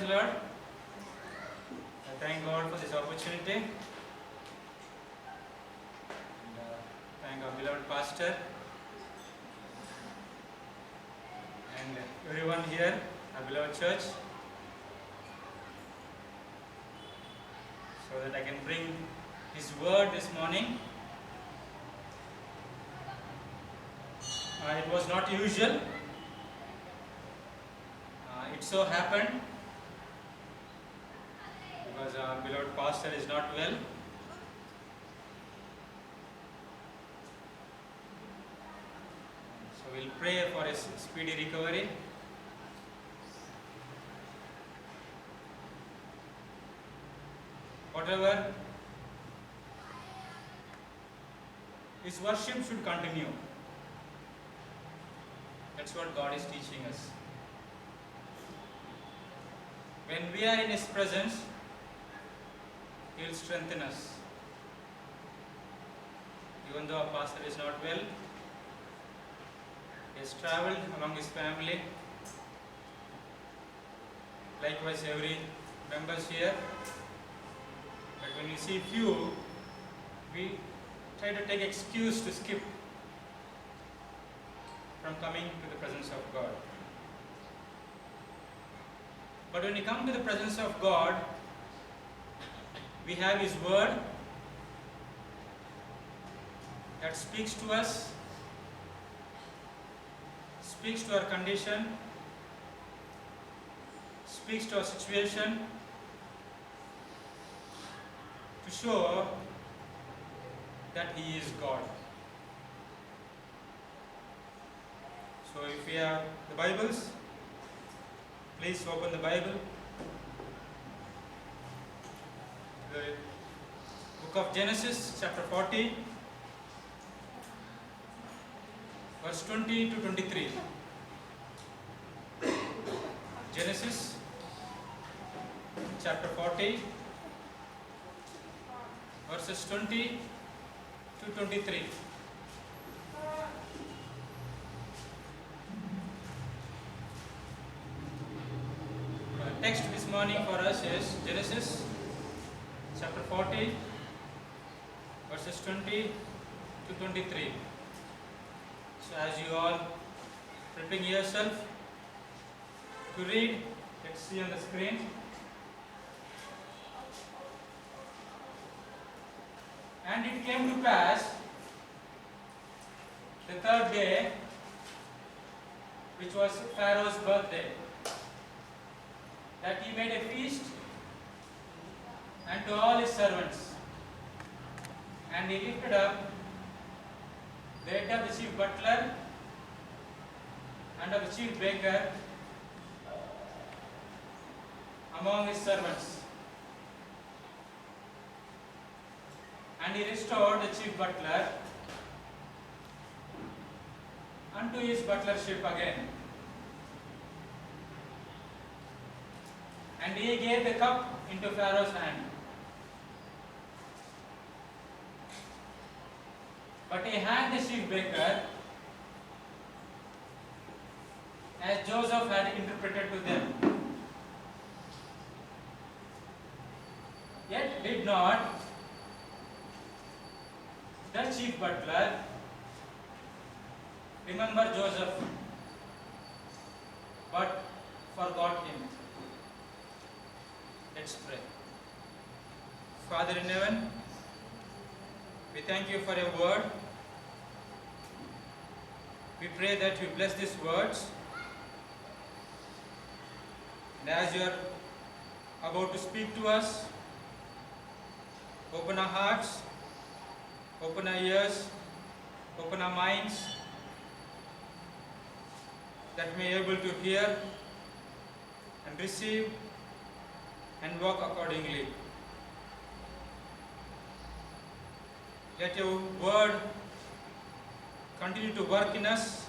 the Lord. I thank God for this opportunity. And thank our beloved pastor and everyone here, our beloved church, so that I can bring His word this morning. It was not usual. It so happened because our beloved pastor is not well. So we'll pray for his speedy recovery. Whatever, his worship should continue. That's what God is teaching us. When we are in His presence, He will strengthen us. Even though our pastor is not well, he has travelled along his family. Likewise, every members here. But when we see few, we try to take excuse to skip from coming to the presence of God. But when we come to the presence of God, we have His word that speaks to us, speaks to our condition, speaks to our situation, to show that He is God. So if we have the Bibles, please open the Bible. The book of Genesis, chapter 40, verse 20 to 23. Genesis, chapter 40, verses 20 to 23. Text this morning for us is Genesis chapter 40, verses 20 to 23. So as you all preparing yourself to read, let's see on the screen. And it came to pass the third day, which was Pharaoh's birthday, that he made a feast unto all his servants. And he lifted up the head of the chief butler and of the chief baker among his servants. And he restored the chief butler unto his butlership again. And he gave the cup into Pharaoh's hand. But he hanged the chief baker, as Joseph had interpreted to them. Yet did not the chief butler remember Joseph, but forgot him. Let's pray. Father in heaven, we thank you for your word. We pray that you bless these words. And as you are about to speak to us, open our hearts, open our ears, open our minds, that we may be able to hear and receive and walk accordingly. Let your word continue to work in us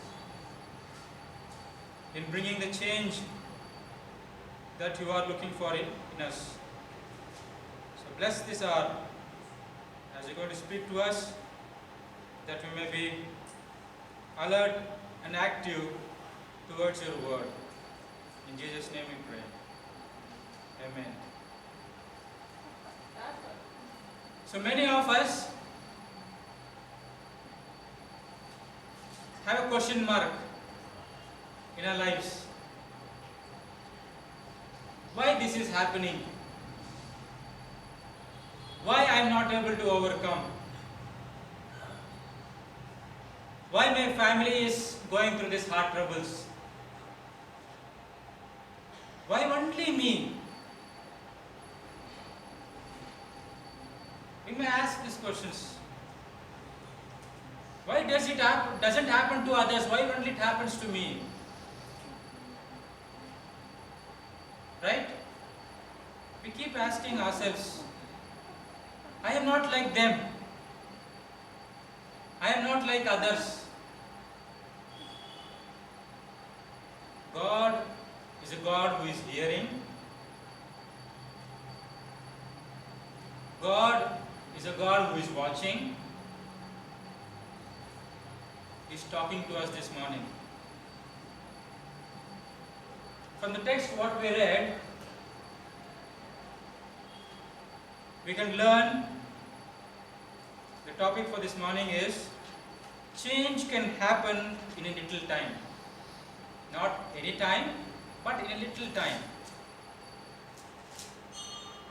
in bringing the change that you are looking for in us. So bless this hour as you're going to speak to us, that we may be alert and active towards your word. In Jesus' name we pray. Amen. So many of us have a question mark in our lives. Why this is happening? Why I am not able to overcome? Why my family is going through these hard troubles? Why only me? We may ask these questions. Why doesn't happen to others? Why only it happens to me? Right? We keep asking ourselves, I am not like them. I am not like others. God is a God who is hearing. God is a God who is watching. He is talking to us this morning. From the text what we read, we can learn the topic for this morning is change can happen in a little time. Not any time, but in a little time.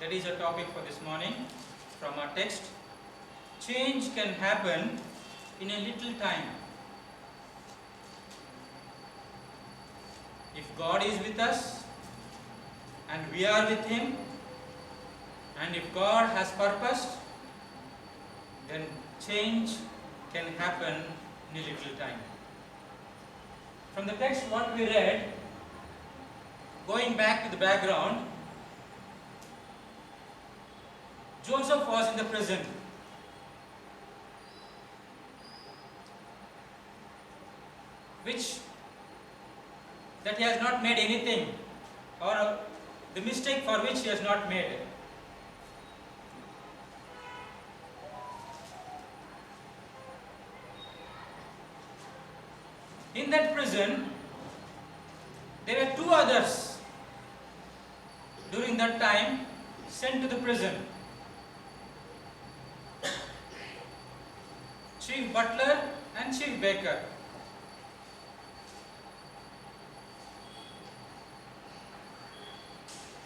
That is a topic for this morning from our text. Change can happen in a little time. If God is with us and we are with Him, and if God has purposed, then change can happen in a little time. From the text what we read, going back to the background, Joseph was in the prison. That he has not made anything, or the mistake for which he has not made. In that prison, there were two others during that time sent to the prison. Chief butler and chief baker.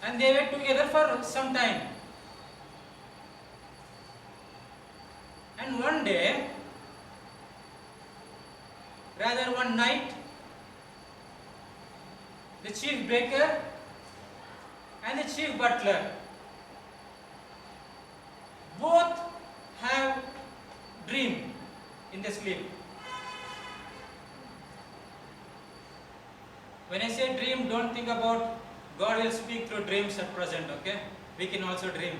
And they were together for some time. And one day, rather one night, the chief baker and the chief butler both have dream in their sleep. When I say dream, don't think about God will speak through dreams at present, okay? We can also dream.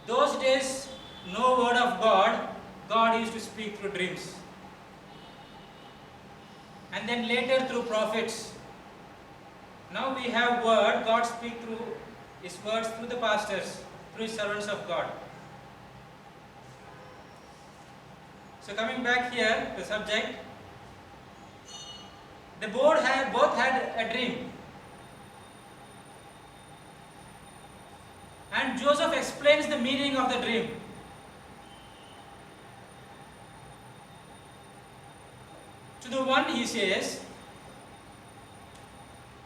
Those days, no word of God, God used to speak through dreams. And then later through prophets. Now we have word, God speak through His words through the pastors, through His servants of God. So coming back here to the subject, they both had a dream. And Joseph explains the meaning of the dream. To the one he says,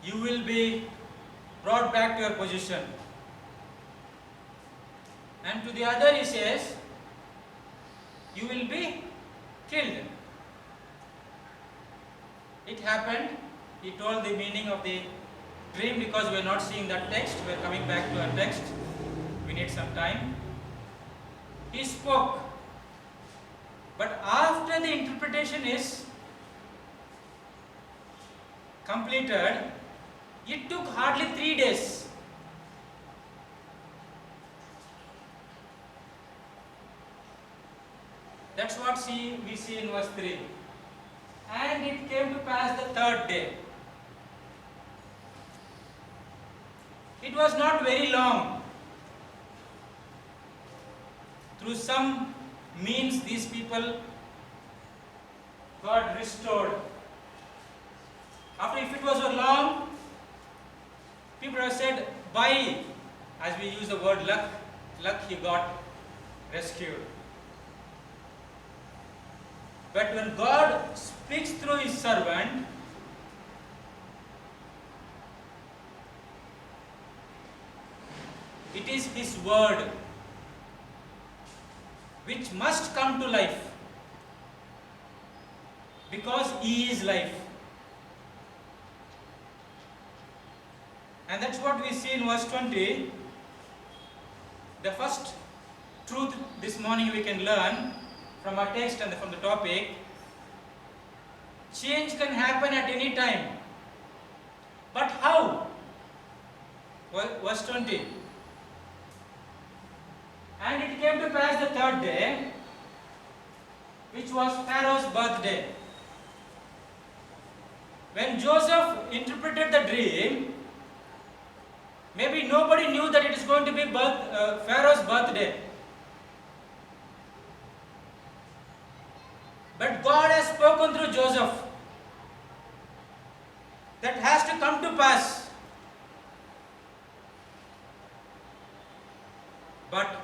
you will be brought back to your position. And to the other he says, you will be killed. It happened. He told the meaning of the dream because we are not seeing that text. We are coming back to our text. We need some time. He spoke. But after the interpretation is completed, it took hardly 3 days. That's what we see in verse 3. And it came to pass the third day. It was not very long. Through some means these people got restored. After, if it was long, by, as we use the word luck, he got rescued. But when God speaks through His servant, it is His word which must come to life, because He is life. And that's what we see in verse 20. The first truth this morning we can learn from our text and from the topic: change can happen at any time. But how? Verse 20. And it came to pass the third day, which was Pharaoh's birthday, when Joseph interpreted the dream. Maybe nobody knew that it is going to be Pharaoh's birthday. But God has spoken through Joseph. That has to come to pass. But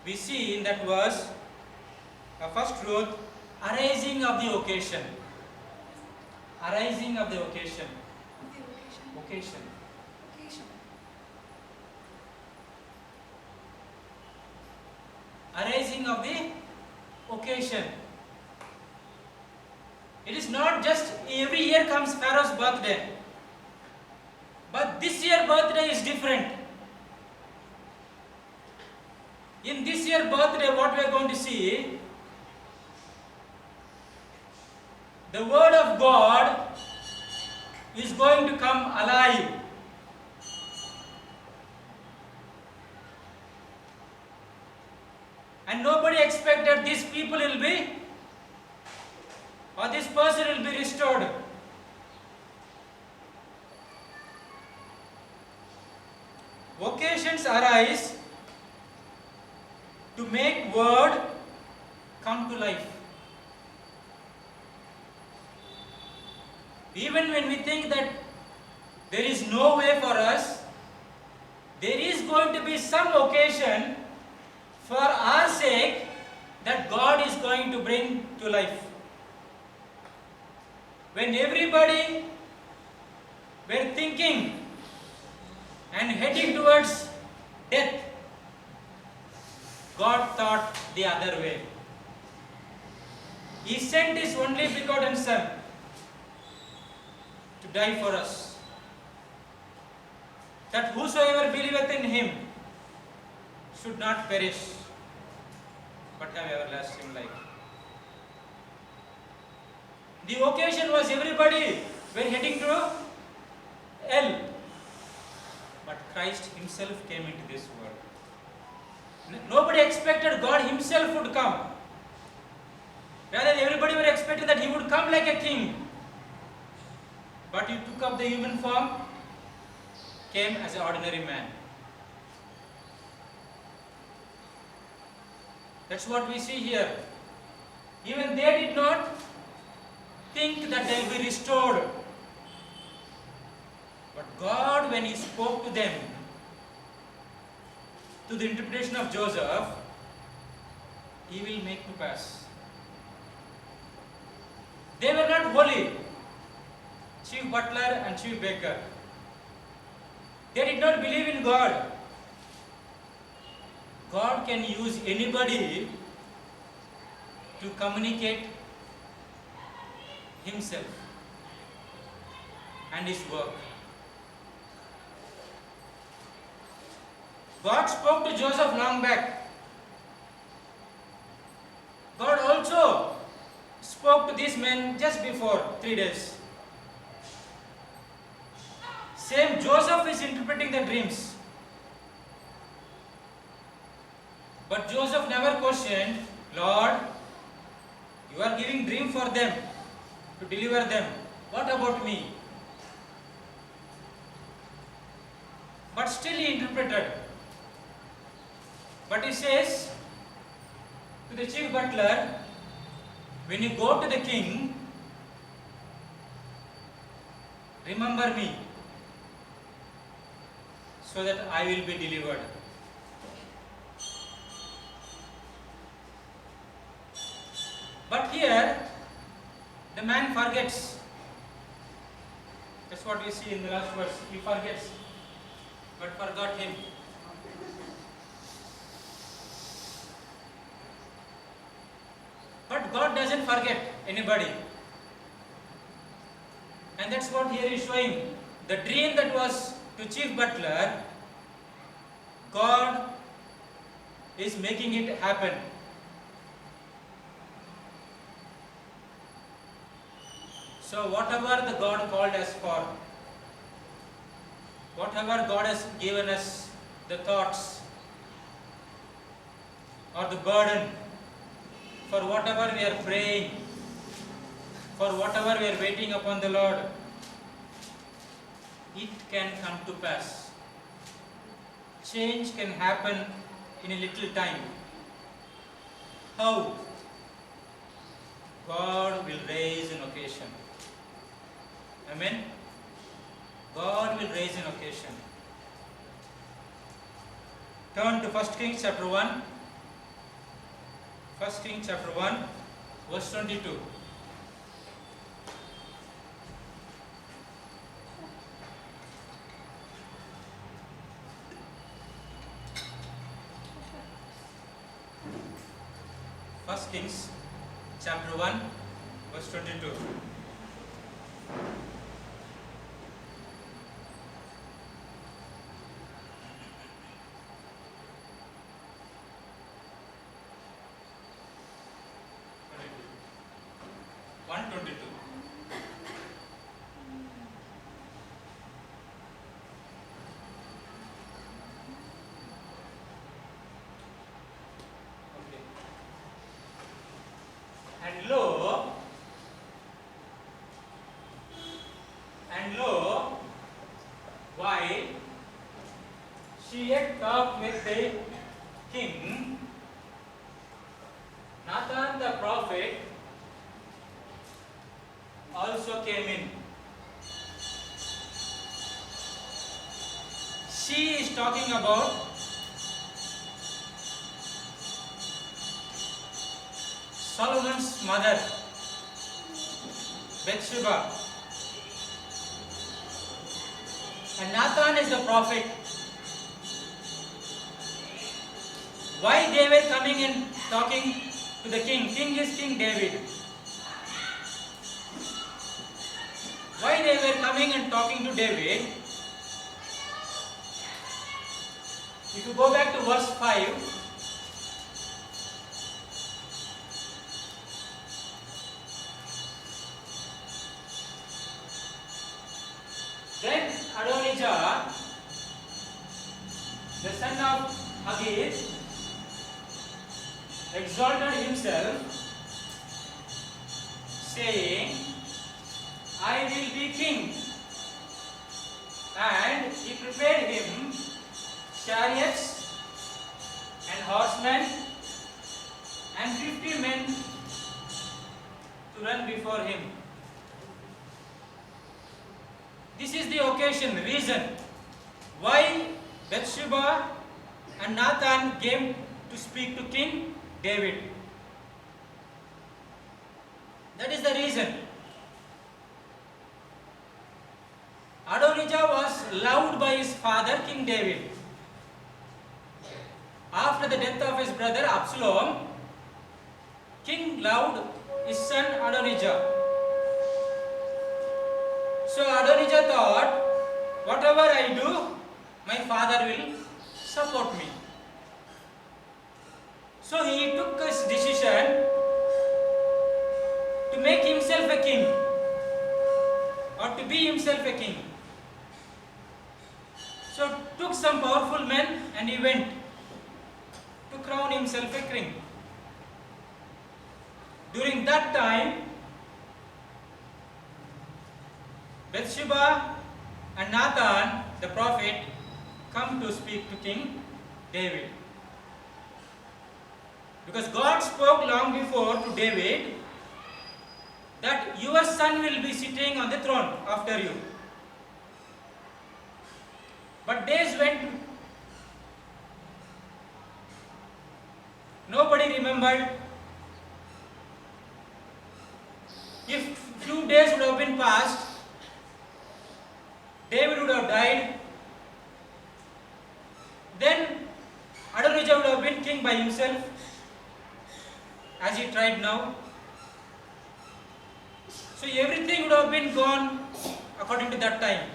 we see in that verse, first truth, arising of the occasion. Arising of the occasion. Occasion. Arising of the occasion. It is not just every year comes Pharaoh's birthday, but this year birthday is different. In this year birthday, what we are going to see, the word of God is going to come alive. And nobody expected these people will be, or this person will be restored. Occasions arise to make word come to life. Even when we think that there is no way for us, there is going to be some occasion for our sake that God is going to bring to life. When everybody were thinking and heading towards death, God thought the other way. He sent His only begotten Son to die for us, that whosoever believeth in Him should not perish, but have everlasting life. The occasion was everybody were heading to hell, but Christ Himself came into this world. Nobody expected God Himself would come. Rather, everybody were expecting that He would come like a king, but He took up the human form, came as an ordinary man. That's what we see here. Even they did not think that they will be restored. But God, when He spoke to them, to the interpretation of Joseph, He will make to pass. They were not holy, chief butler and chief baker. They did not believe in God. God can use anybody to communicate Himself and His work. God spoke to Joseph long back. God also spoke to these men just before 3 days. Same Joseph is interpreting the dreams. But Joseph never questioned, Lord, you are giving dream for them, to deliver them. What about me? But still he interpreted. But he says to the chief butler, when you go to the king, remember me. so that I will be delivered. But here the man forgets. That's what we see in the last verse. He forgets, but forgot him. But God doesn't forget anybody. And that's what here is showing. The dream that was to chief butler, God is making it happen. So whatever the God called us for, whatever God has given us, the thoughts or the burden, for whatever we are praying, for whatever we are waiting upon the Lord, it can come to pass. Change can happen in a little time. How? God will raise an occasion. Amen? God will raise an occasion. Turn to 1 Kings chapter 1. 1 Kings chapter 1, verse 22. First Kings chapter 1, verse 22. And lo, while she yet talked with the king, Nathan the prophet also came in. She is talking about Solomon's mother, Bathsheba. And Nathan is the prophet. Why they were coming and talking to the king? King is King David. Why they were coming and talking to David? If you go back to verse 5, then Adonijah, the son of Haggith, exalted himself, saying, I will be king. And he prepared him chariots and horsemen and 50 men to run before him. This is the occasion, reason why Bathsheba and Nathan came to speak to King David. That is the reason. Adonijah was loved by his father, King David. After the death of his brother Absalom, King loved his son Adonijah. So Adonijah thought, whatever I do, my father will support me. So he took his decision to make himself a king, or to be himself a king. So took some powerful men and he went to crown himself a king. During that time, Bathsheba and Nathan, the prophet, come to speak to King David. Because God spoke long before to David that your son will be sitting on the throne after you. But days went, nobody remembered. If few days would have been passed, David would have died. Then Adonijah would have been king by himself, as he tried now. So everything would have been gone according to that time.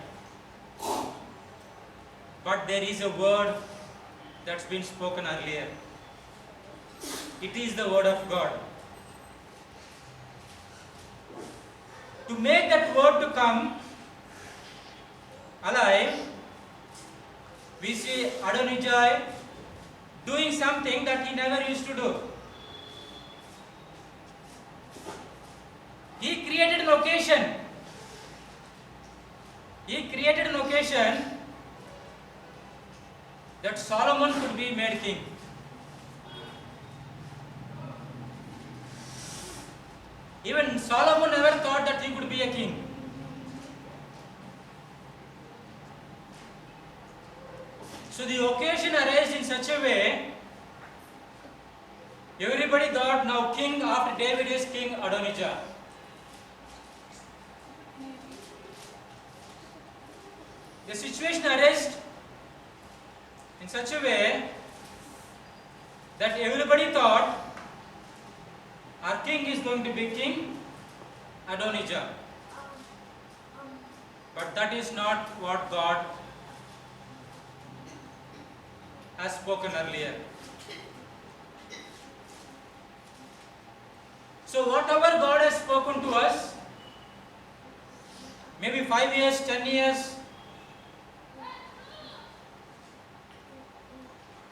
But there is a word that's been spoken earlier. It is the word of God. To make that word to come alive, we see Adonijah doing something that he never used to do. He created an occasion. He created an occasion that Solomon could be made king. Even Solomon never thought that he could be a king. So the occasion arose in such a way, everybody thought now king after David is King Adonijah. The situation arose in such a way that everybody thought our king is going to be King Adonijah. But that is not what God has spoken earlier. So whatever God has spoken to us, maybe 5 years, 10 years,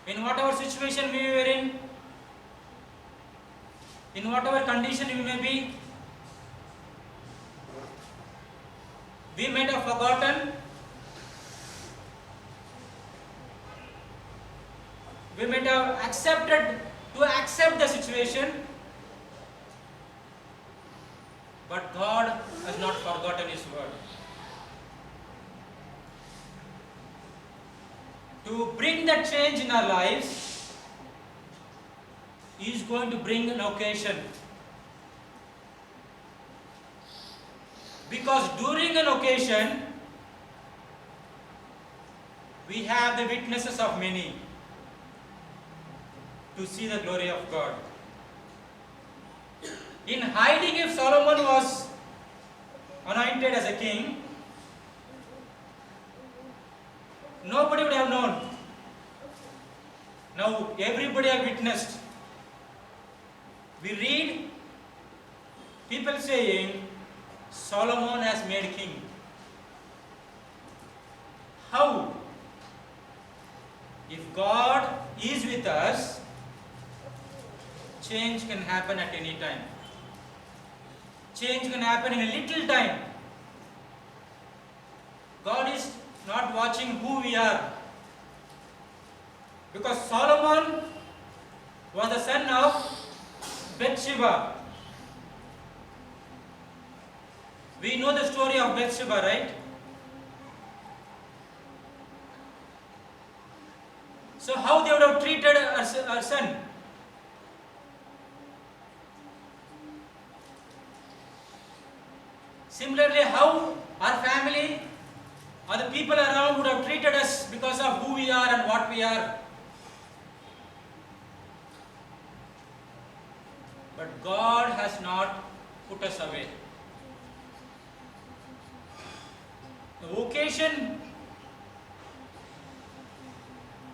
in whatever situation we were in whatever condition we may be, we might have forgotten, we might have accepted to accept the situation, but God has not forgotten His word. To bring that change in our lives, He is going to bring an occasion. Because during an occasion, we have the witnesses of many to see the glory of God. In hiding, if Solomon was anointed as a king, nobody would have known. Now everybody have witnessed. We read people saying, Solomon has made king. How? If God is with us, change can happen at any time. Change can happen in a little time. God is not watching who we are. Because Solomon was the son of Bathsheba. We know the story of Bathsheba, right? So how they would have treated her son? Similarly, how our family or the people around would have treated us because of who we are and what we are. But God has not put us away. The occasion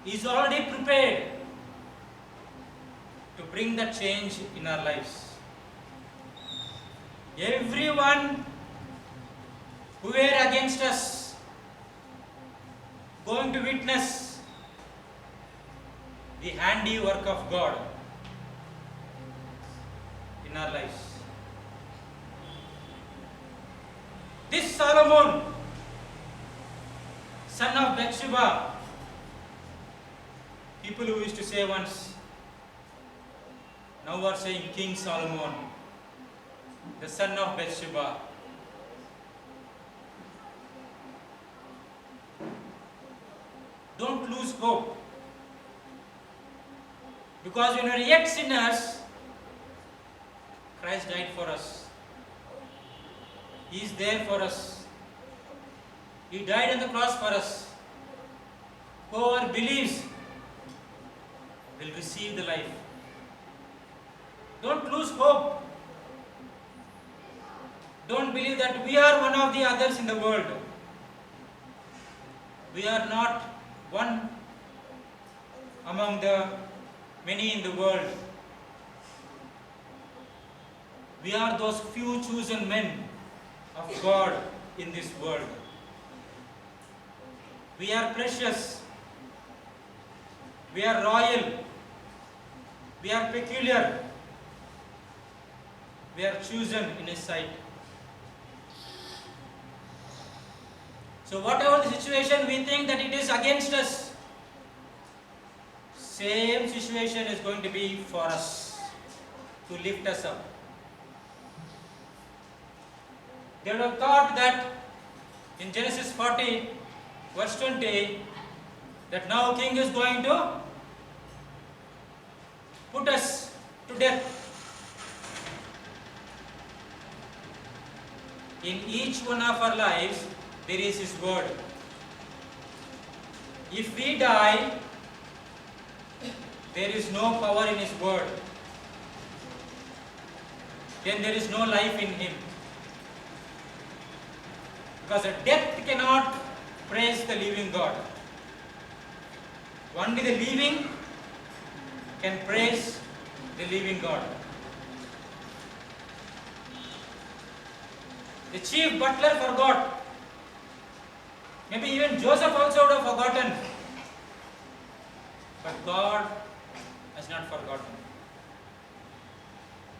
is already prepared to bring that change in our lives. Everyone who were against us going to witness the handiwork of God in our lives. This Solomon, son of Bathsheba, people who used to say once, now are saying King Solomon, the son of Bathsheba. Don't lose hope. Because when we were yet sinners, Christ died for us. He is there for us. He died on the cross for us. Whoever believes will receive the life. Don't lose hope. Don't believe that we are one of the others in the world. We are not one among the many in the world. We are those few chosen men of God in this world. We are precious. We are royal. We are peculiar. We are chosen in His sight. So whatever the situation we think that it is against us, same situation is going to be for us, to lift us up. They would have thought that in Genesis 40 verse 20 that now king is going to put us to death. In each one of our lives there is His word. If we die, there is no power in His word. Then there is no life in Him. Because a death cannot praise the living God. Only the living can praise the living God. The chief butler forgot. Maybe even Joseph also would have forgotten. But God has not forgotten.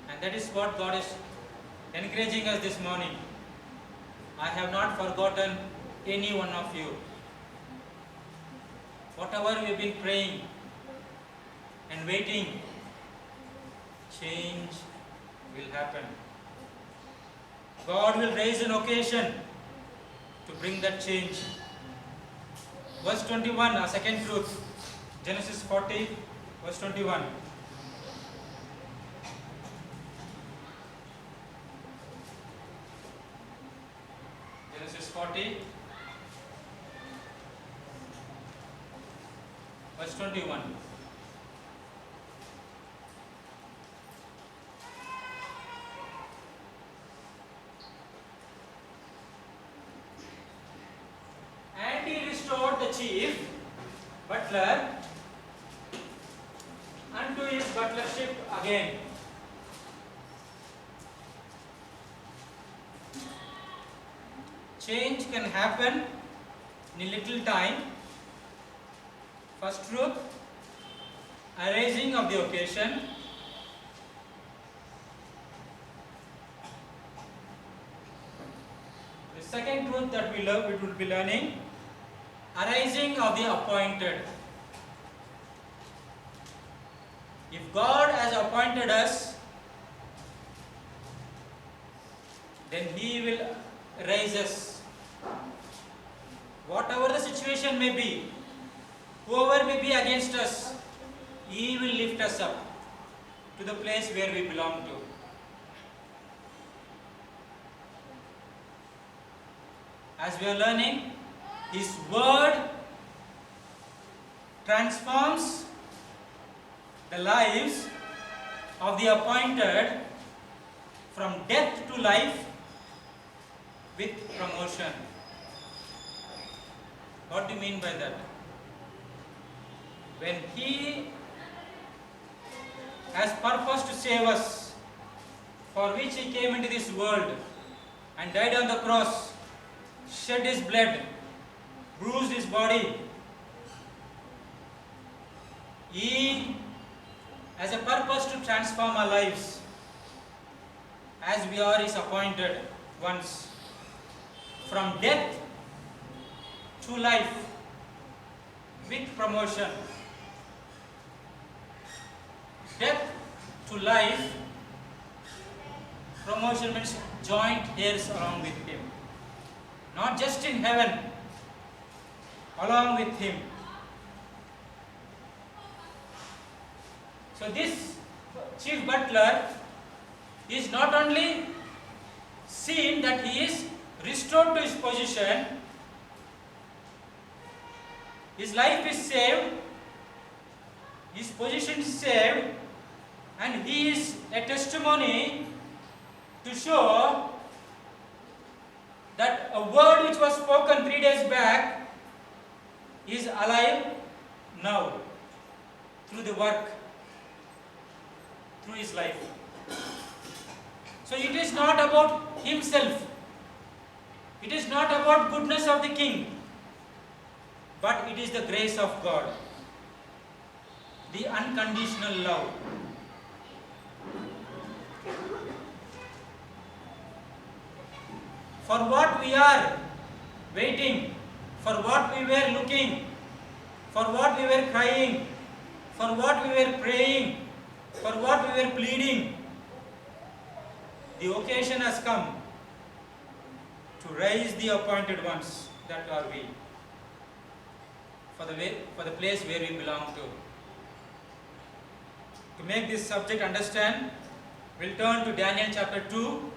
And that is what God is encouraging us this morning. I have not forgotten any one of you. Whatever we have been praying and waiting, change will happen. God will raise an occasion to bring that change. Verse 21, a second truth. Genesis 40, verse 21. Genesis 40, verse 21. And he restored the chief butler unto his butlership again. Change can happen in a little time. First truth, arising of the occasion. The second truth that we will be learning, arising of the appointed. If God has appointed us, then He will raise us. Whatever the situation may be, whoever may be against us, He will lift us up to the place where we belong to. As we are learning, His word transforms the lives of the appointed from death to life with promotion. What do you mean by that? When He has purpose to save us, for which He came into this world and died on the cross, shed His blood, bruised His body, He has a purpose to transform our lives as we are His appointed ones, from death to life with promotion. Death to life, promotion means joint heirs along with Him. Not just in heaven, along with Him. So this chief butler is not only seen that he is restored to his position, his life is saved, his position is saved, and he is a testimony to show that a word which was spoken 3 days back is alive now through the work, through his life. So it is not about himself, it is not about goodness of the king, but it is the grace of God, the unconditional love. For what we are waiting, for what we were looking, for what we were crying, for what we were praying, for what we were pleading, the occasion has come to raise the appointed ones, that are we, for the place where we belong to. To make this subject understand, we'll turn to Daniel chapter 2,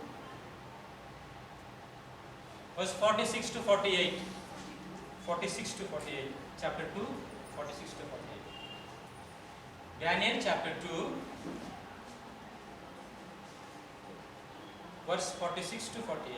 verse 46 to 48. 46 to 48. Chapter 2, 46 to 48. Daniel chapter 2, verse 46 to 48.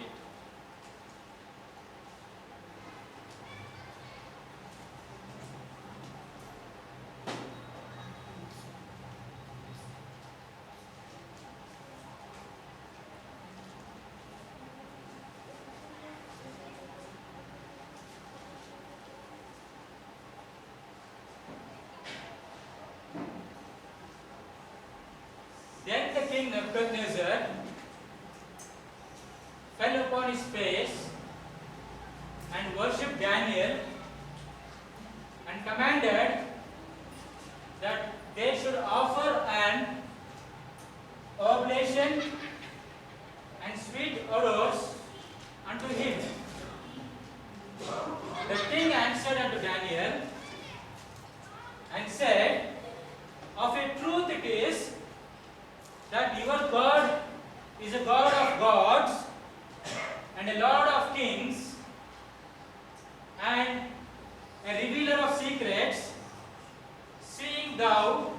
Then the king Nebuchadnezzar fell upon his face and worshipped Daniel, and commanded that they should offer an oblation and sweet odors unto him. The king answered unto Daniel and said, of a truth it is that your God is a God of gods and a Lord of kings and a revealer of secrets, seeing thou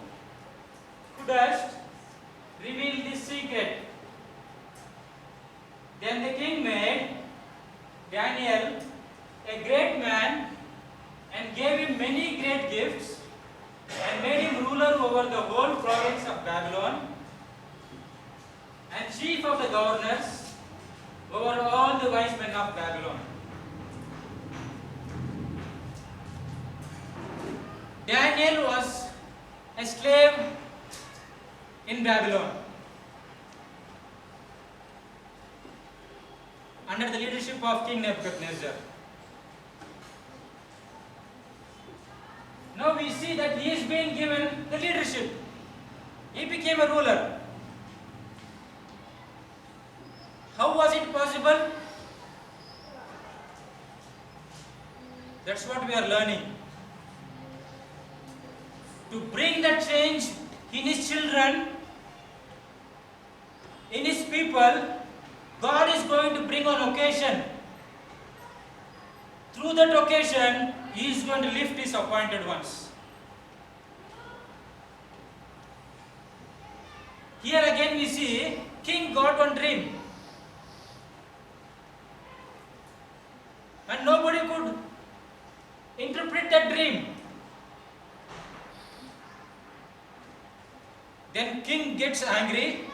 couldst reveal this secret. Then the king made Daniel a great man and gave him many great gifts and made him ruler over the whole province of Babylon and chief of the governors over all the wise men of Babylon. Daniel was a slave in Babylon under the leadership of King Nebuchadnezzar. Now we see that he is being given the leadership. He became a ruler. How was it possible? That's what we are learning. To bring that change in his children, in his people, God is going to bring on occasion. Through that occasion, he is going to lift his appointed ones. Here again we see, king got one dream. And nobody could interpret that dream. Then king gets angry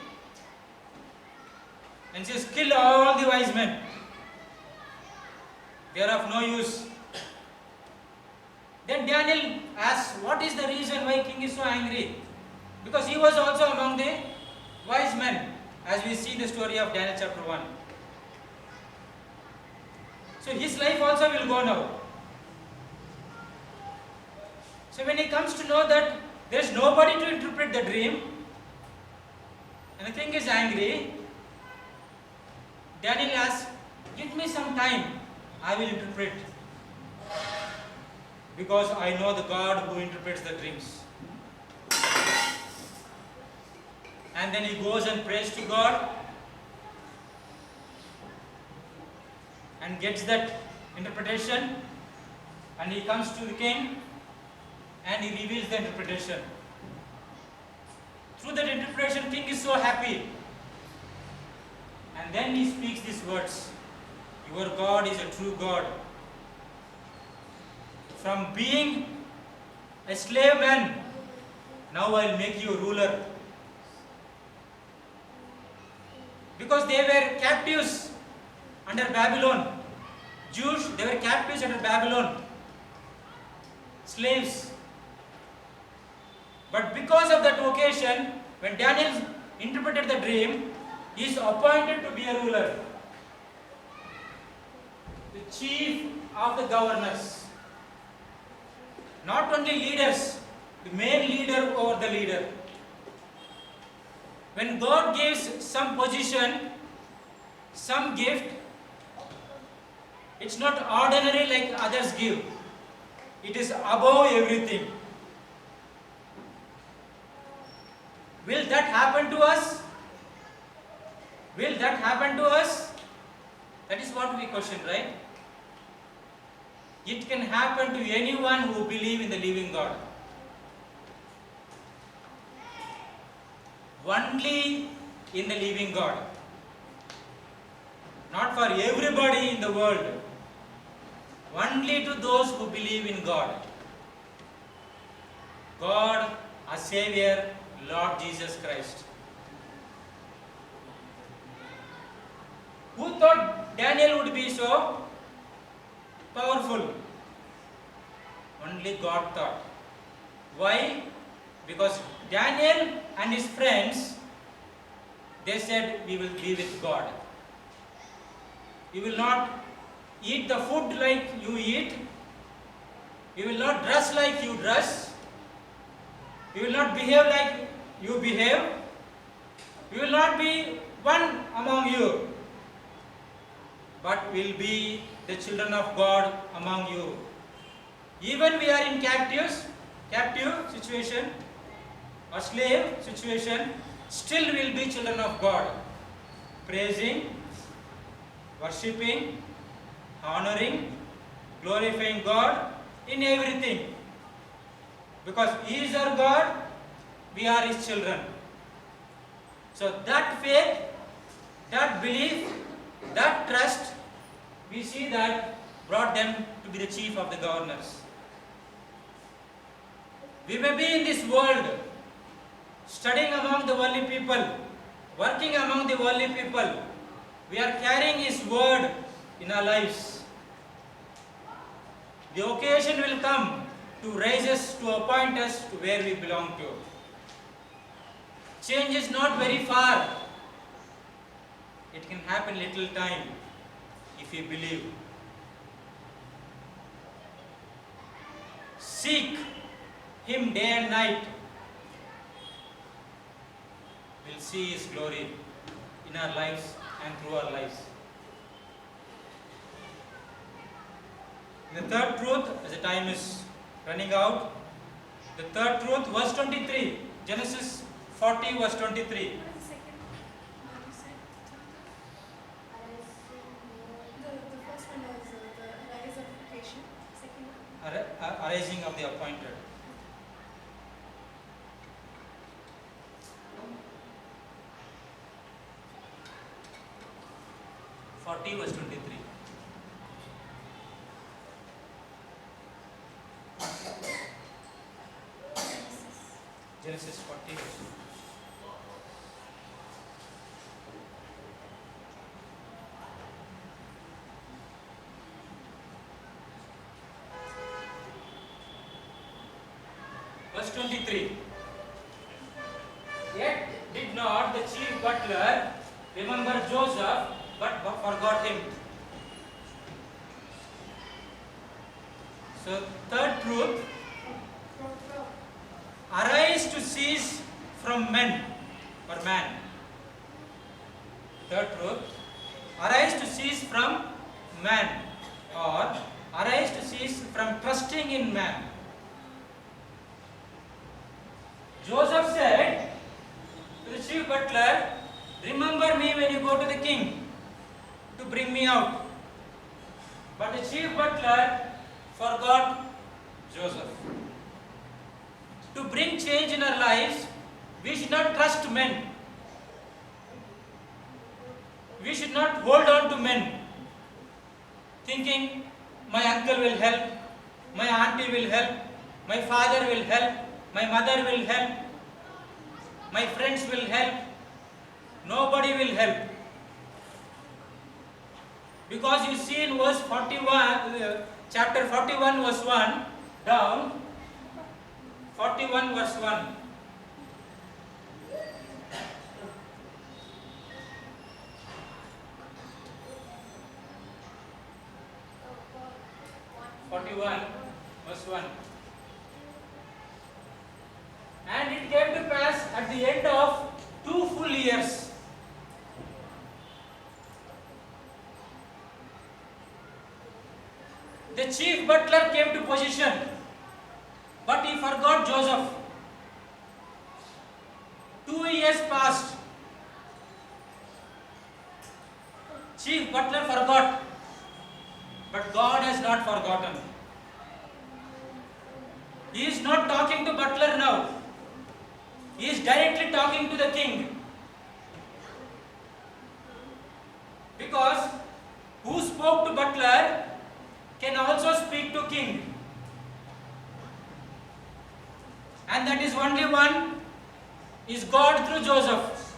and says, kill all the wise men. They are of no use. Then Daniel asks, what is the reason why king is so angry? Because he was also among the wise men, as we see the story of Daniel chapter 1. So his life also will go now. So when he comes to know that there is nobody to interpret the dream, and the king is angry, Daniel asks, give me some time, I will interpret. Because I know the God who interprets the dreams. and then he goes and prays to God and gets that interpretation, and he comes to the king and he reveals the interpretation. Through that interpretation, king is so happy, and then he speaks these words: your God is a true God. From being a slave man, now I will make you a ruler. Because they were captives under Babylon. Jews, they were captives under Babylon. Slaves. But because of that occasion, when Daniel interpreted the dream, he is appointed to be a ruler. The chief of the governors. Not only leaders, the main leader over the leader. When God gives some position, some gift, it's not ordinary like others give. It is above everything. Will that happen to us? Will that happen to us? That is what we question, right? It can happen to anyone who believes in the living God. Only in the living God. Not for everybody in the world. Only to those who believe in God. God, our Savior, Lord Jesus Christ. Who thought Daniel would be so powerful? Only God thought. Why? Because Daniel and his friends, they said, we will be with God. We will not eat the food like you eat. We will not dress like you dress. We will not behave like you behave. We will not be one among you, but will be the children of God among you. Even we are in captive situation or slave situation, still will be children of God, praising, worshipping, honoring, glorifying God in everything. Because He is our God, we are His children. So that faith, that belief, that trust, we see that brought them to be the chief of the governors. We may be in this world, studying among the worldly people, working among the worldly people. We are carrying His word in our lives. The occasion will come to raise us, to appoint us to where we belong to. Change is not very far. It can happen little time if you believe. Seek Him day and night. We'll see His glory in our lives and through our lives. The third truth, as the time is running out, the third truth, verse 23, Genesis 40, verse 23. Arising of the appointed. Verse 23. Genesis 40. Verse 23. Yet did not the chief butler remember Joseph, but forgot him. So, third truth, arise to cease from men or man. Third truth, arise to cease from man, or arise to cease from trusting in man. Joseph said to the chief butler, remember me when you go to the king to bring me out. But the chief butler forgot Joseph. To bring change in our lives, we should not trust men. We should not hold on to men, thinking my uncle will help, my auntie will help, my father will help, my mother will help, my friends will help. Nobody will help. Because you see in verse 41, chapter 41 verse 1 down, 41 verse 1. Verse 1. And it came to pass at the end of 2 full years. The chief butler came to possession, but he forgot Joseph. 2 years passed. Chief butler forgot, but God has not forgotten. He is not talking to butler now. He is directly talking to the king. Because who spoke to butler can also speak to king. And that is only one is God through Joseph.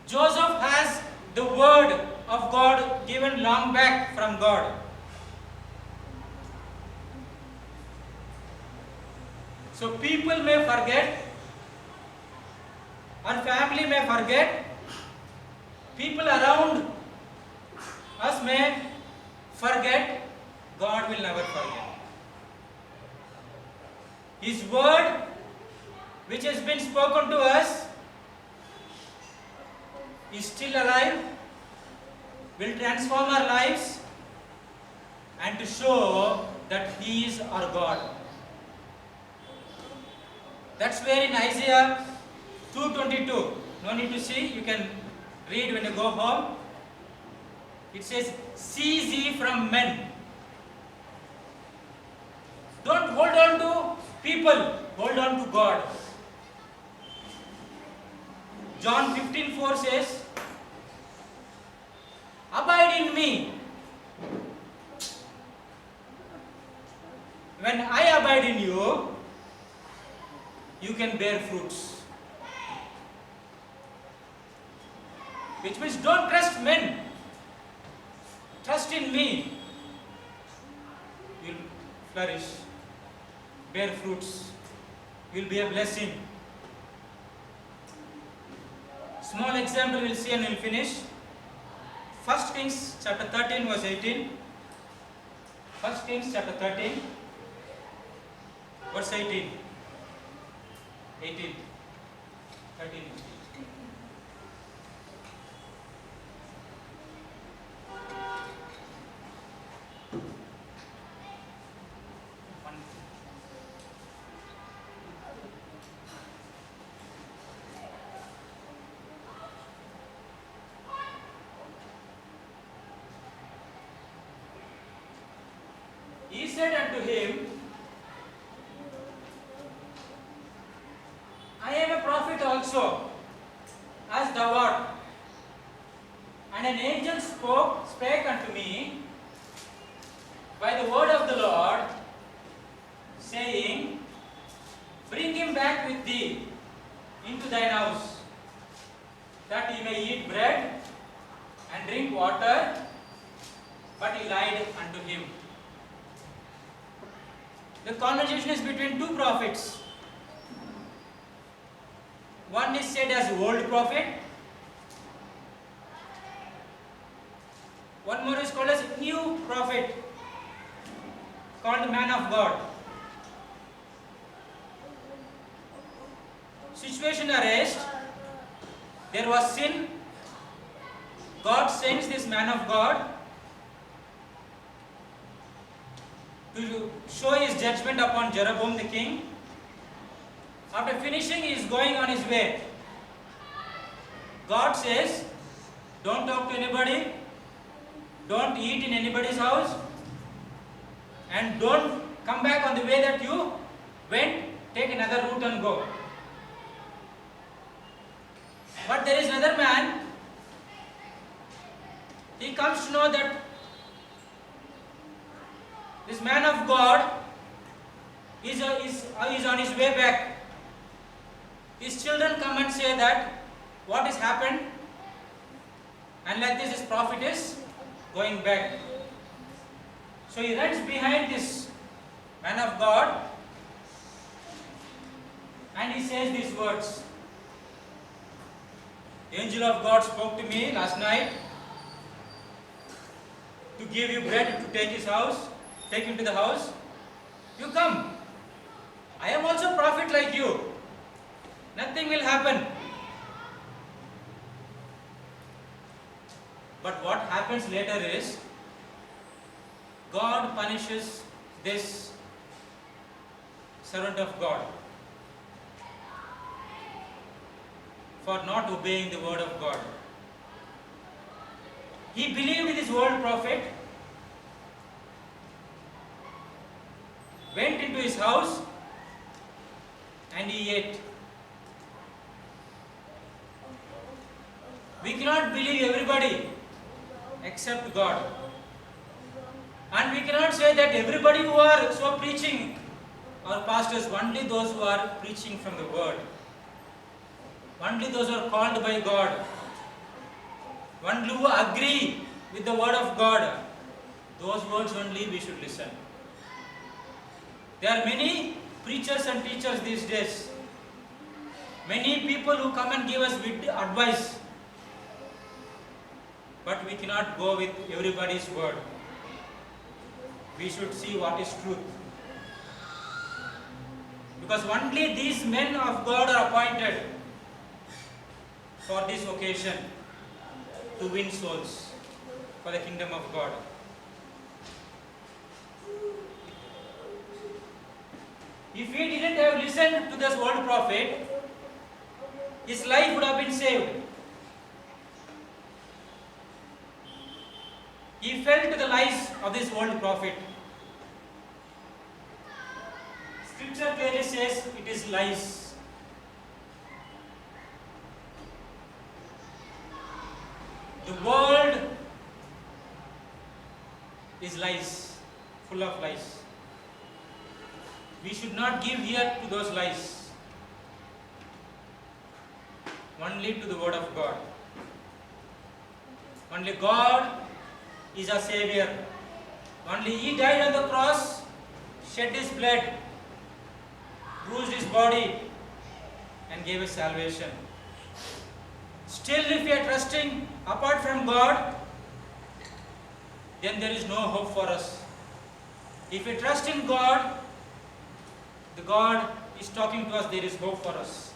Joseph has the word of God given long back from God. So people may forget, our family may forget, people around us may forget, God will never forget. His word, which has been spoken to us, is still alive, will transform our lives, and to show that He is our God. That's where in Isaiah 2:22, no need to see, you can read when you go home. It says, cease ye from men. Don't hold on to people, hold on to God. John 15:4 says, abide in me. When I abide in you, you can bear fruits. Which means don't trust men. Trust in me. You'll flourish, bear fruits. You'll be a blessing. Small example we'll see and we'll finish. 1 Kings chapter 13 verse 18. 1 Kings chapter 13 verse 18. 13. He said unto him, I am a prophet also, as thou art. And an angel spake unto me by the word of the Lord, saying, bring him back with thee into thine house, that he may eat bread and drink water. But he lied unto him. The conversation is between two prophets. One is said as old prophet. One more is called as new prophet, called man of God. Situation arose. There was sin. God sends this man of God to show His judgment upon Jeroboam the king. After finishing, he is going on his way. God says, don't talk to anybody, don't eat in anybody's house, and don't come back on the way that you went, take another route and go. But there is another man, he comes to know that this man of God is on his way back. His children come and say that what has happened, and like this prophet is going back. So he runs behind this man of God and he says these words. The angel of God spoke to me last night to give you bread to take him to the house. You come. I am also a prophet like you. Nothing will happen. But what happens later is, God punishes this servant of God for not obeying the word of God. He believed this old prophet, went into his house and he ate. We cannot believe everybody except God. And we cannot say that everybody who are so preaching are pastors, only those who are preaching from the word. Only those who are called by God. Only who agree with the word of God. Those words only we should listen. There are many preachers and teachers these days. Many people who come and give us advice. But we cannot go with everybody's word. We should see what is truth. Because only these men of God are appointed for this occasion to win souls for the kingdom of God. If he didn't have listened to this old prophet, his life would have been saved. He fell to the lies of this old prophet. Scripture clearly says it is lies. The world is lies, full of lies. We should not give ear to those lies. Only to the word of God. Only God is our Savior. Only He died on the cross, shed His blood, bruised His body, and gave us salvation. Still, if we are trusting apart from God, then there is no hope for us. If we trust in God, the God is talking to us, there is hope for us.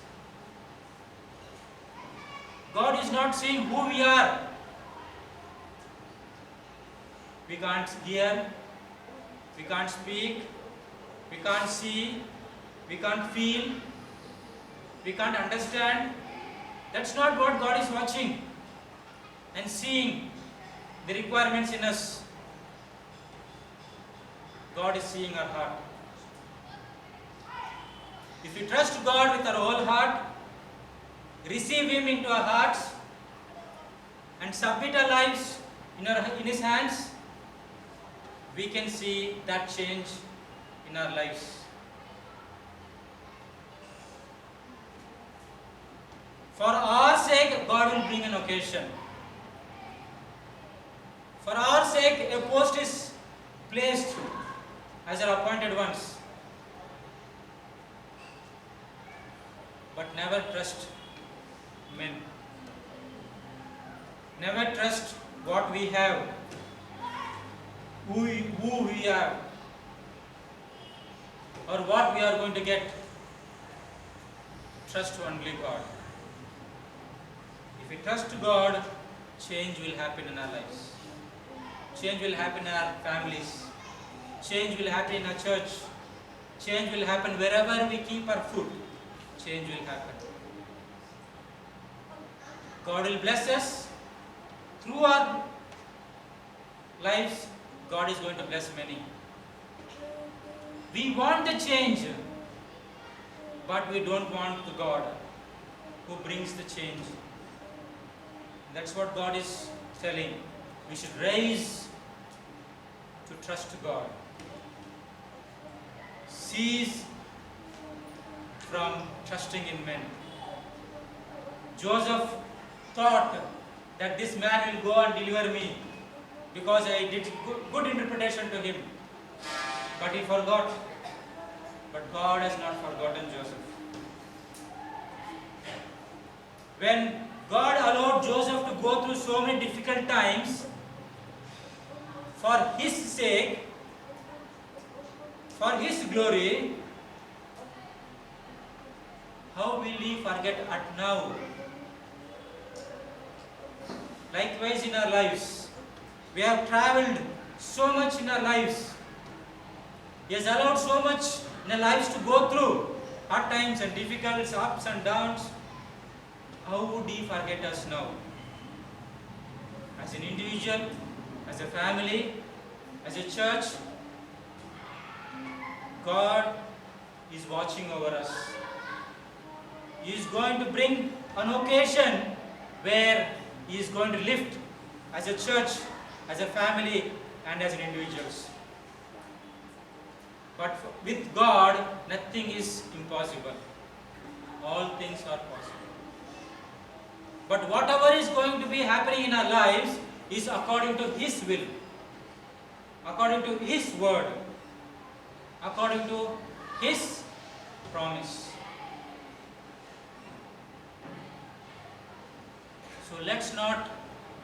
God is not seeing who we are. We can't hear, we can't speak, we can't see, we can't feel, we can't understand. That's not what God is watching and seeing the requirements in us. God is seeing our heart. If we trust God with our whole heart, receive Him into our hearts, and submit our lives in His hands, we can see that change in our lives. For our sake, God will bring an occasion. For our sake, a post is placed as our appointed ones. But never trust men. Never trust what we have, who we are, or what we are going to get. Trust only God. If we trust God, change will happen in our lives. Change will happen in our families. Change will happen in our church. Change will happen wherever we keep our foot. Change will happen. God will bless us. Through our lives, God is going to bless many. We want the change, but we don't want the God who brings the change. That's what God is telling. We should raise to trust God. Cease from trusting in men. Joseph thought that this man will go and deliver me because I did good interpretation to him. But he forgot. But God has not forgotten Joseph. When God allowed Joseph to go through so many difficult times, for his sake, for his glory, how will we forget at now? Likewise in our lives, we have traveled so much in our lives. He has allowed so much in our lives to go through hard times and difficulties, ups and downs. How would He forget us now? As an individual, as a family, as a church, God is watching over us. He is going to bring an occasion where He is going to lift as a church, as a family, and as an individuals. But with God, nothing is impossible. All things are possible. But whatever is going to be happening in our lives is according to His will, according to His word, according to His promise. So let's not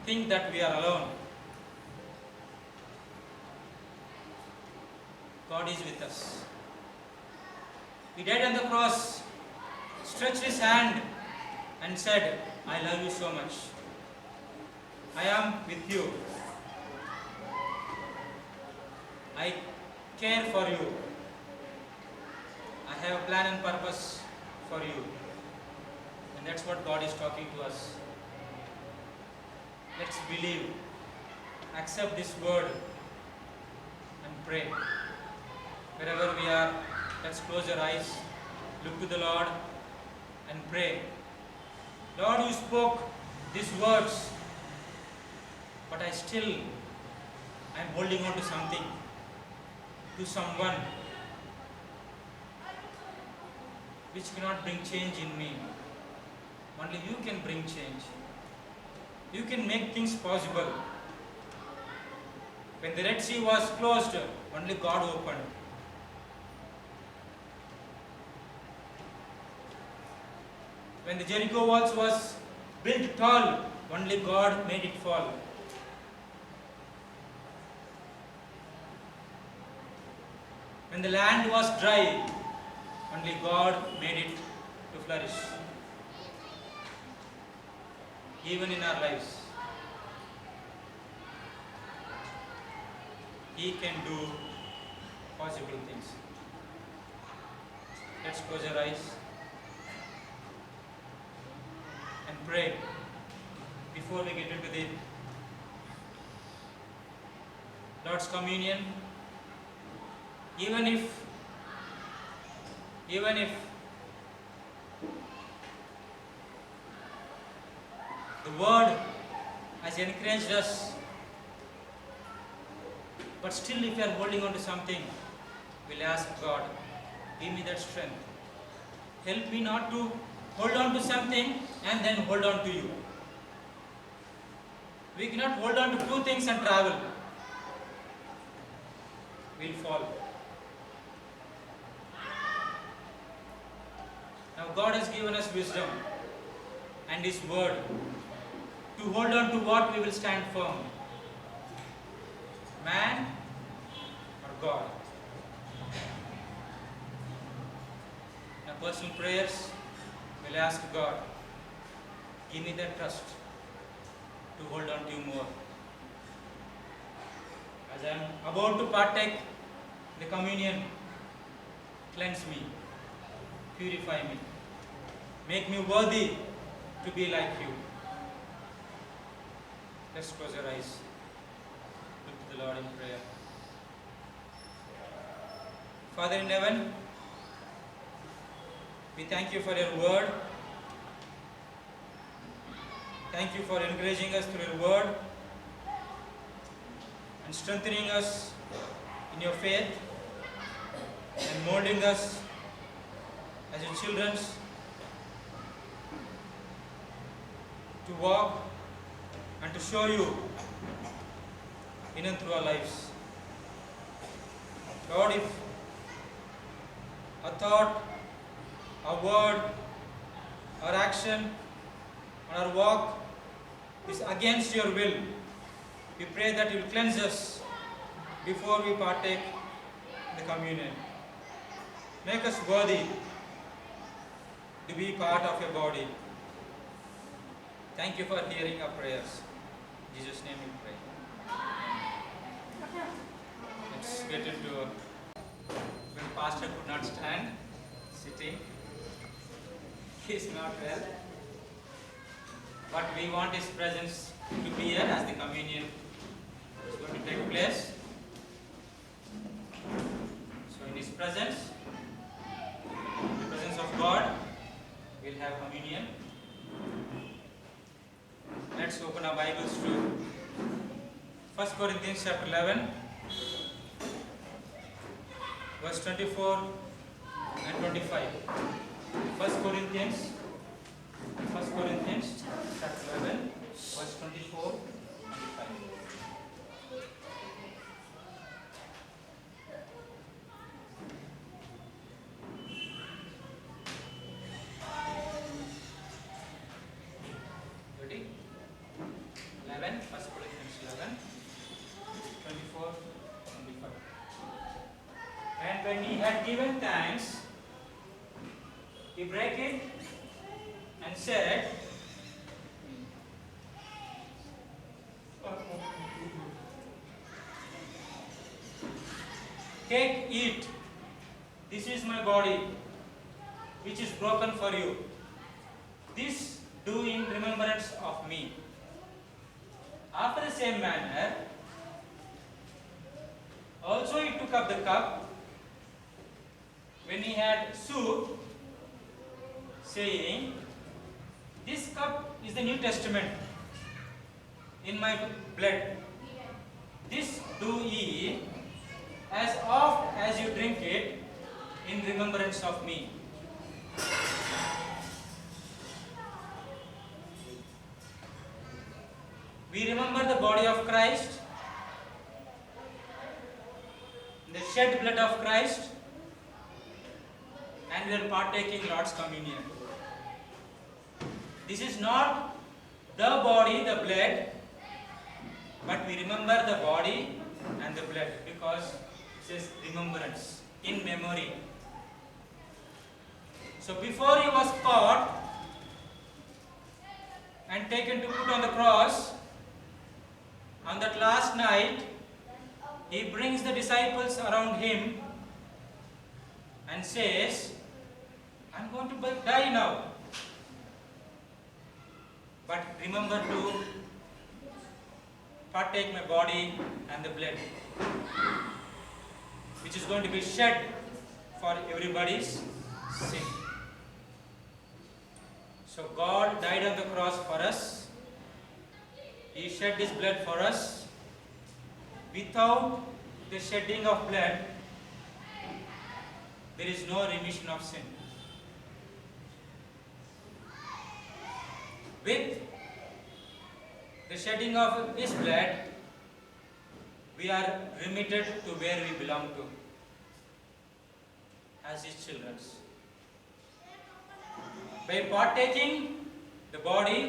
think that we are alone. God is with us. He died on the cross, stretched His hand and said, I love you so much. I am with you. I care for you. I have a plan and purpose for you. And that's what God is talking to us. Let's believe, accept this word and pray. Wherever we are, let's close our eyes, look to the Lord and pray. Lord, you spoke these words, but I am holding on to something, to someone which cannot bring change in me. Only you can bring change. You can make things possible. When the Red Sea was closed, only God opened. When the Jericho walls was built tall, only God made it fall. When the land was dry, only God made it to flourish. Even in our lives, He can do possible things. Let's close our eyes and pray before we get into the Lord's Communion. Even if the Word has encouraged us, but still if we are holding on to something, we'll ask God, give me that strength. Help me not to hold on to something and then hold on to you. We cannot hold on to two things and travel. We'll fall. Now God has given us wisdom and His word to hold on to what we will stand firm. Man or God. Now personal prayers, we'll ask God, give me that trust to hold on to you more. As I am about to partake the communion, cleanse me, purify me, make me worthy to be like you. Let's close your eyes. Look to the Lord in prayer. Father in heaven, we thank you for your word. Thank you for encouraging us through your word and strengthening us in your faith and molding us as your children to walk and to show you in and through our lives. Lord, if a thought, a word, our action, or our walk is against your will, we pray that you will cleanse us before we partake the communion. Make us worthy to be part of your body. Thank you for hearing our prayers. In Jesus' name we pray. Let's get into when the pastor could not stand, sitting. He is not well. But we want his presence to be here as the communion is going to take place. So in his presence, the presence of God, we'll have communion. Let's open our Bibles to 1 Corinthians chapter 11, verse 24 and 25. 1 Corinthians chapter 11, verse 24 and 25. Ready? 11, 1 Corinthians 11, 24, 25. And when he had given thanks, he brake it and said, "Take, eat. This is my body, which is broken for you. This do in remembrance of me." After the same manner, also he took up the cup when he had supped, saying, "This cup is the New Testament in my blood. This do ye as oft as you drink it in remembrance of me." We remember the body of Christ, the shed blood of Christ, and we are partaking Lord's communion. This is not the body, the blood, but we remember the body and the blood because it says remembrance, in memory. So before he was caught and taken to put on the cross, on that last night, he brings the disciples around him and says, "I'm going to die now. But remember to partake my body and the blood, which is going to be shed for everybody's sin." So God died on the cross for us. He shed his blood for us. Without the shedding of blood, there is no remission of sin. With the shedding of his blood, we are remitted to where we belong to, as his children. By partaking the body,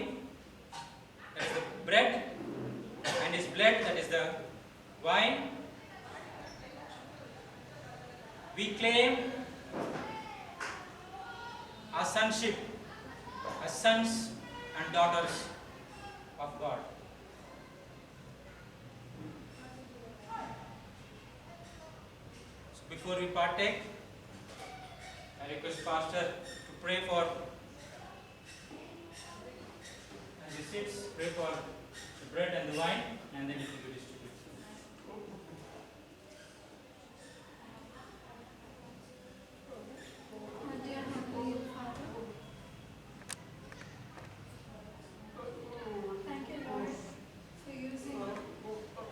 that is the bread, and his blood, that is the wine, we claim our sonship as sons and daughters of God. So before we partake, I request Pastor to pray for, as he sits, pray for the bread and the wine, and then it will be distributed. My dear Heavenly Father, thank you, Lord, for using us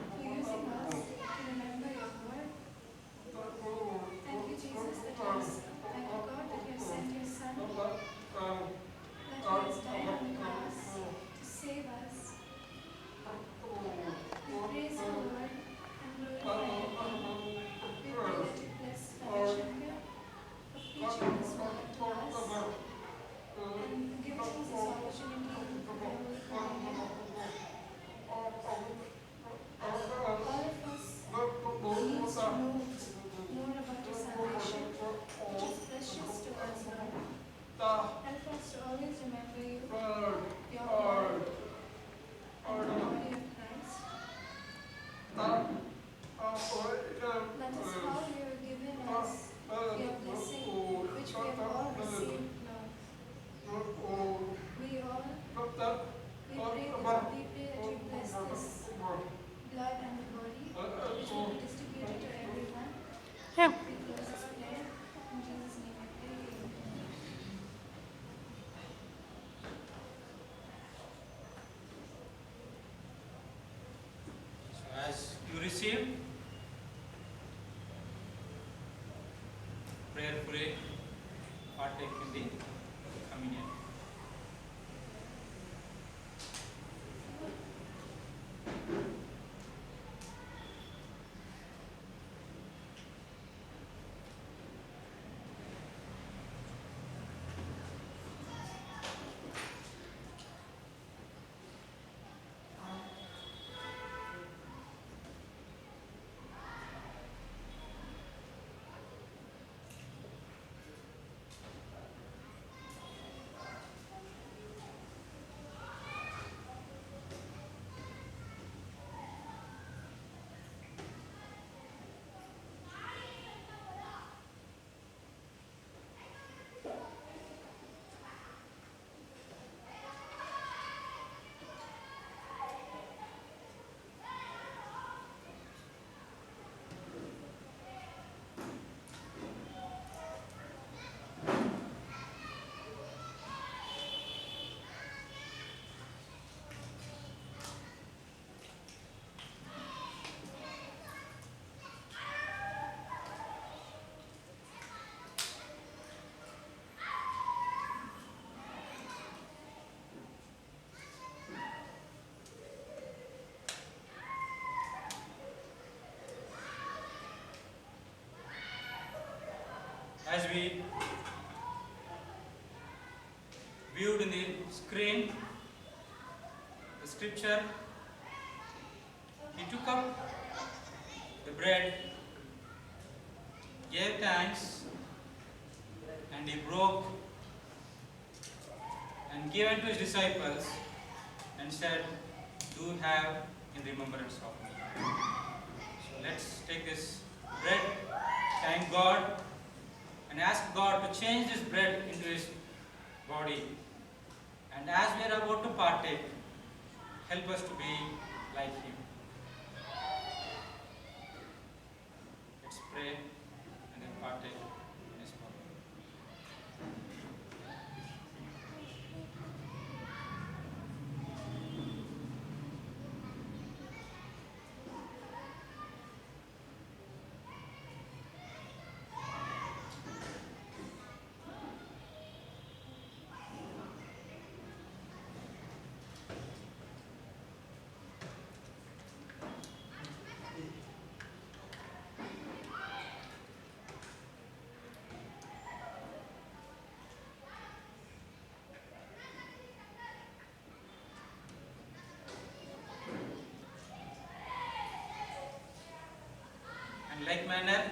to remember your word. Thank you, Jesus, thank you, God, that you have sent your Son, that he has died on the cross to save us. We praise you, Lord, and glorify your name. We pray that you bless Fellowship here for preaching this word to us and giving us this opportunity for the Holy Communion. All of us need to know more about your salvation, which is precious to us, Lord. Help us to always remember you, your blood, and the body of Christ. That is how you have given us your blessing, which we have all received, Lord. We pray that you bless this blood and the body, which will be distributed to everyone. We close this prayer. In Jesus' name I pray. Amen. So as you receive, prayerfully partake in the communion. As we viewed in the screen, the scripture, he took up the bread, gave thanks, and he broke and gave unto his disciples and said, "Do have in remembrance of me." So let's take this bread, thank God, and ask God to change this bread into his body. And as we are about to partake, help us to be like him. Let's pray and then partake in his body. In like manner,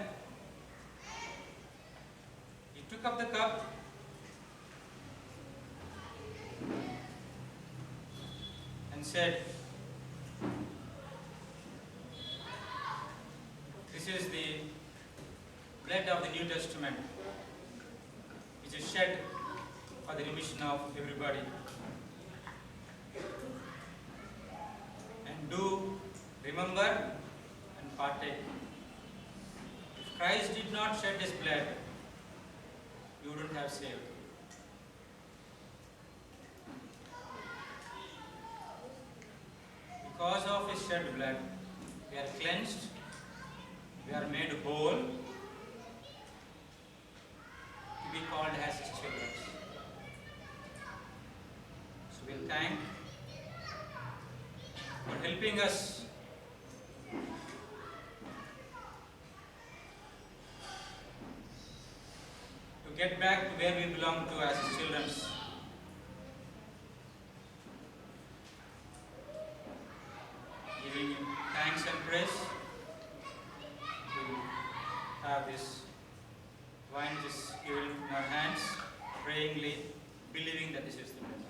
he took up the cup and said, "This is the blood of the New Testament, which is shed for the remission of everybody. do remember and partake. If Christ did not shed his blood, you wouldn't have saved. Because of his shed blood, we are cleansed, we are made whole, to be called as his children. So we'll thank for helping us to get back to where we belong to as his children. Giving him thanks and praise. We have this wine just given in our hands, prayingly, believing that this is the method.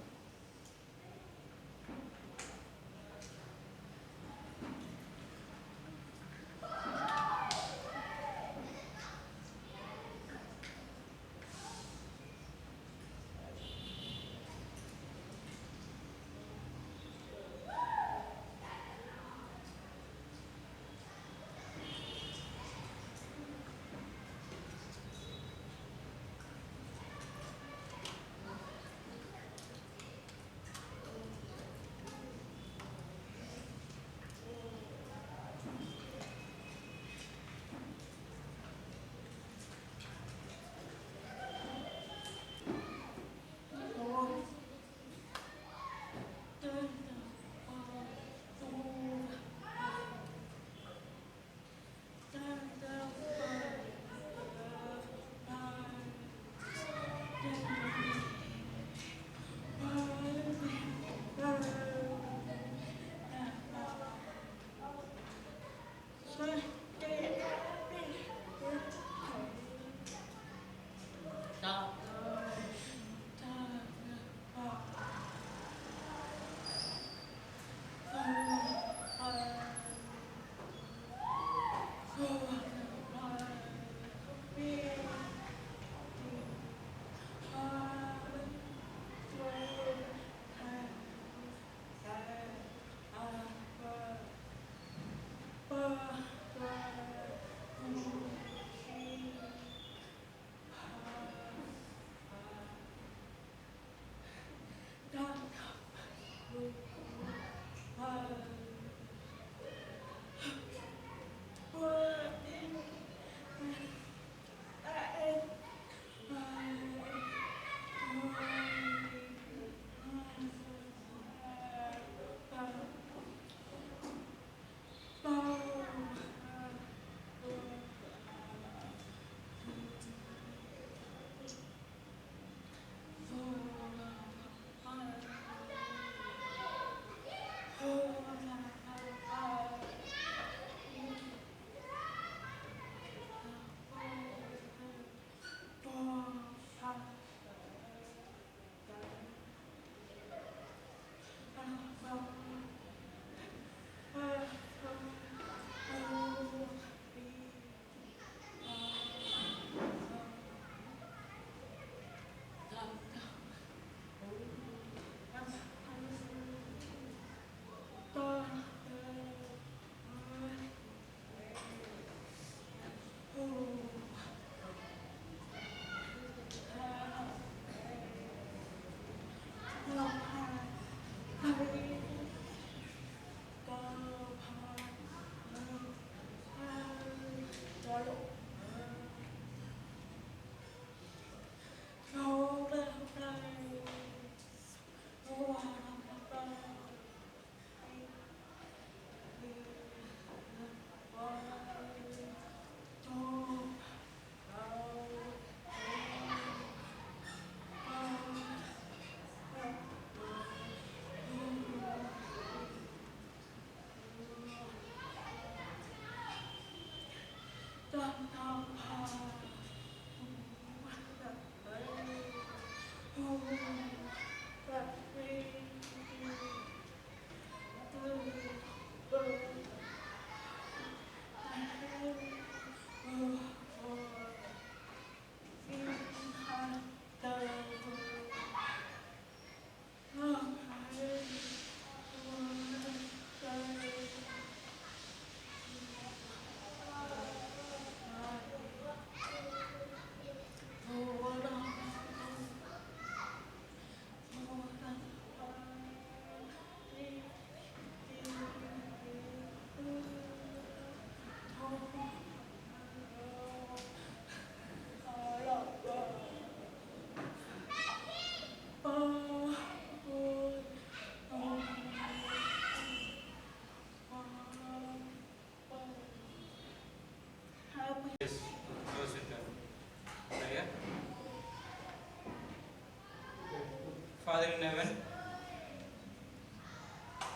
Father in heaven,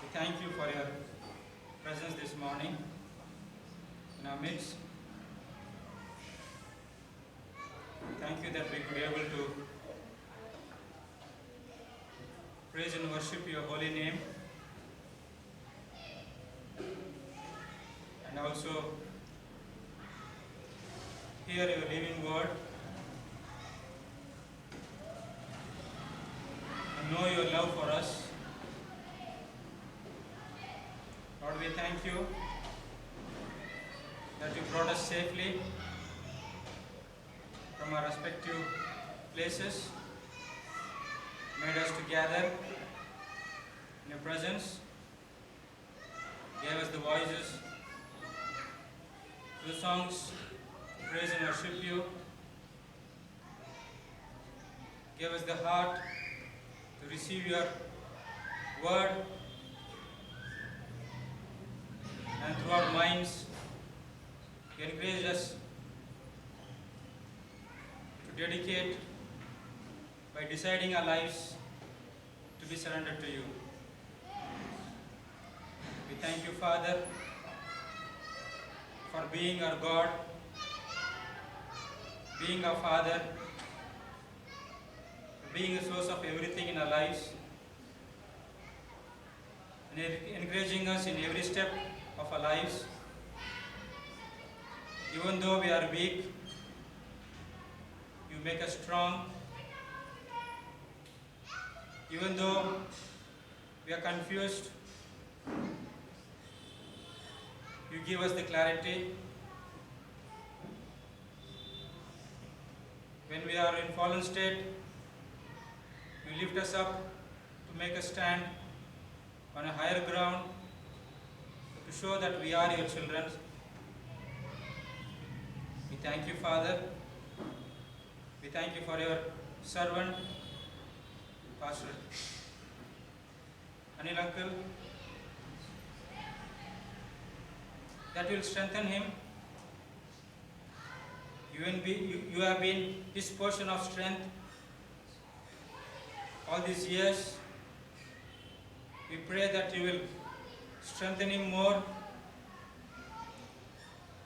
we thank you for your presence this morning in our midst. Thank you that we could be able to praise and worship your holy name, and also hear your living word and know your love for us. Lord, we thank you that you brought us safely from our respective places, made us to gather in your presence, gave us the voices through songs to praise and worship you, gave us the heart to receive your word, and through our minds you encouraged us to dedicate by deciding our lives to be surrendered to you. We thank you, Father, for being our God, being our Father, being the source of everything in our lives, and encouraging us in every step of our lives. Even though we are weak, you make us strong. Even though we are confused, you give us the clarity. When we are in fallen state, you lift us up to make us stand on a higher ground, to show that we are your children. We thank you, Father. We thank you for your servant, Pastor Anil Uncle, that will strengthen him. You have been his portion of strength all these years. We pray that you will strengthen him more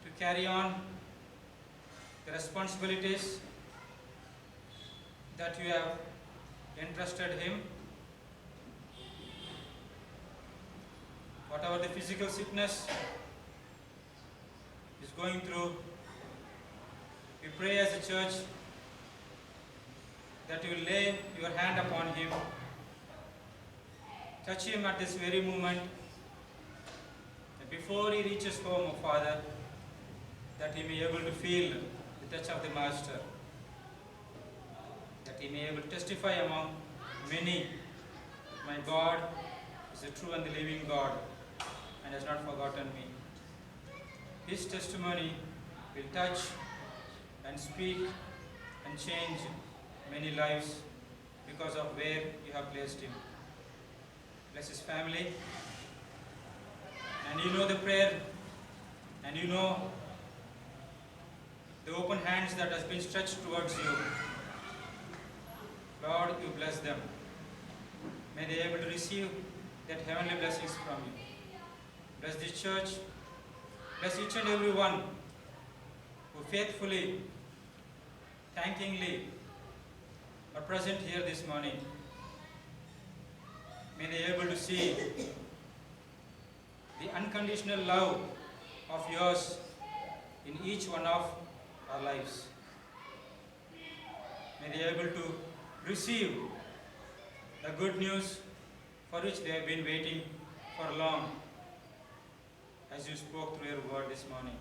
to carry on the responsibilities that you have entrusted him. Whatever the physical sickness is going through, we pray as a church that you will lay your hand upon him, touch him at this very moment, and before he reaches home, oh Father, that he may be able to feel the touch of the Master, that he may be able to testify among many, my God is the true and the living God and has not forgotten me. His testimony will touch and speak and change many lives because of where you have placed him. Bless his family. And you know the prayer, and you know the open hands that has been stretched towards you. Lord, you bless them. May they be able to receive that heavenly blessings from you. Bless this church. Bless each and every one who faithfully, thankingly are present here this morning. May they be able to see the unconditional love of yours in each one of our lives. May they be able to receive the good news for which they have been waiting for long, as you spoke through your word this morning.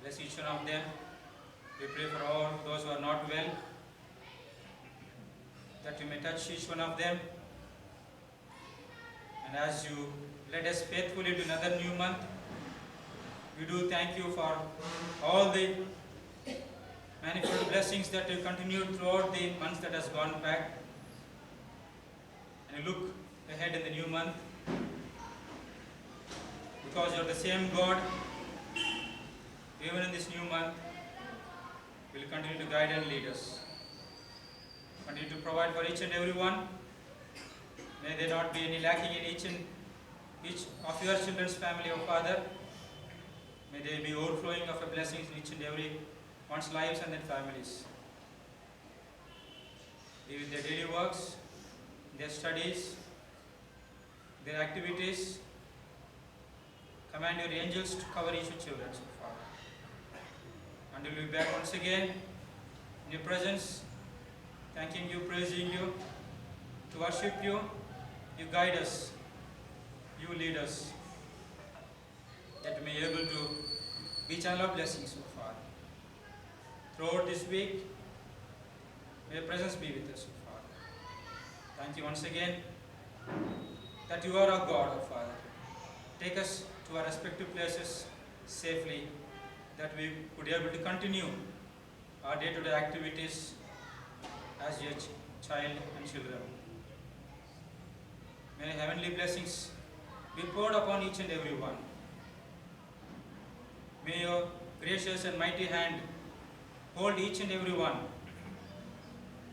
Bless each one of them. We pray for all those who are not well, that you may touch each one of them. And as you led us faithfully to another new month, we do thank you for all the manifold blessings that you continued throughout the months that has gone back. And you look ahead in the new month, because you are the same God, even in this new month, will continue to guide and lead us. Continue to provide for each and every one. May there not be any lacking in each of your children's family, O Father. May there be overflowing of a blessings in each and every one's lives and their families. Be with their daily works, their studies, their activities. Command your angels to cover each of children, O Father. And we'll be back once again in your presence, thanking you, praising you, to worship you. You guide us, you lead us, that we may be able to be channel of blessings, O Father. Throughout this week, may your presence be with us, O Father. Thank you once again that you are our God, O Father. Take us to our respective places safely, that we could be able to continue our day-to-day activities as your child and children. May heavenly blessings be poured upon each and every one. May your gracious and mighty hand hold each and every one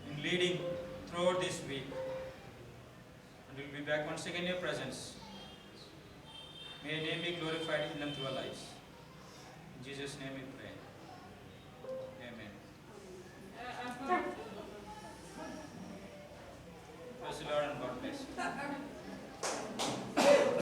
in leading throughout this week. And we will be back once again in your presence. May your name be glorified in and through our lives. In Jesus' name we pray. Amen.